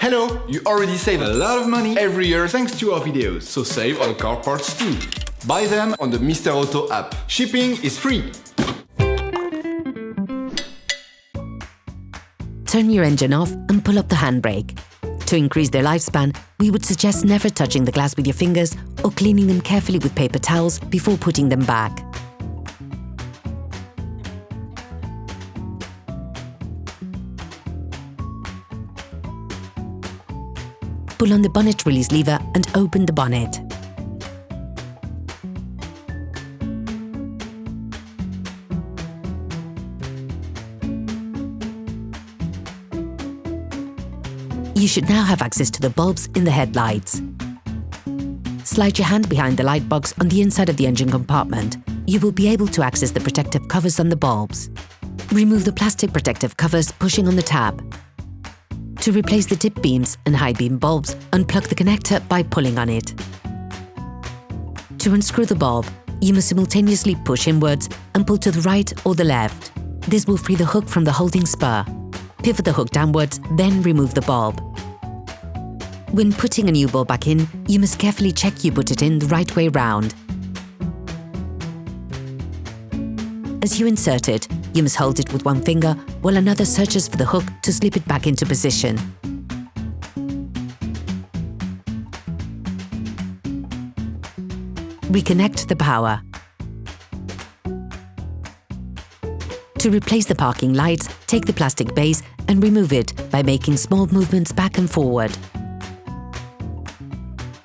Hello! You already save a lot of money every year thanks to our videos, so save on car parts too. Buy them on the Mr. Auto app. Shipping is free! Turn your engine off and pull up the handbrake. To increase their lifespan, we would suggest never touching the glass with your fingers or cleaning them carefully with paper towels before putting them back. Pull on the bonnet release lever and open the bonnet. You should now have access to the bulbs in the headlights. Slide your hand behind the light box on the inside of the engine compartment. You will be able to access the protective covers on the bulbs. Remove the plastic protective covers pushing on the tab. To replace the dip beams and high beam bulbs, unplug the connector by pulling on it. To unscrew the bulb, you must simultaneously push inwards and pull to the right or the left. This will free the hook from the holding spur. Pivot the hook downwards, then remove the bulb. When putting a new bulb back in, you must carefully check you put it in the right way round. As you insert it, you must hold it with one finger while another searches for the hook to slip it back into position. Reconnect the power. To replace the parking lights, take the plastic base and remove it by making small movements back and forward.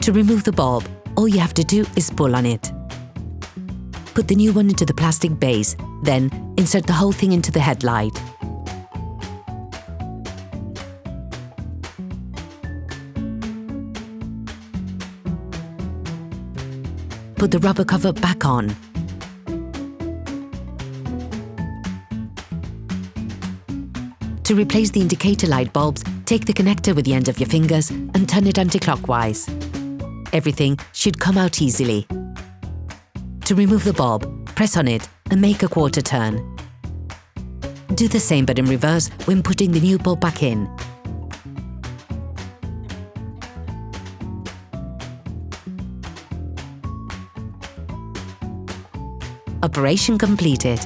To remove the bulb, all you have to do is pull on it. Put the new one into the plastic base, then insert the whole thing into the headlight. Put the rubber cover back on. To replace the indicator light bulbs, take the connector with the end of your fingers and turn it anti-clockwise. Everything should come out easily. To remove the bulb, press on it and make a quarter turn. Do the same but in reverse when putting the new bulb back in. Operation completed.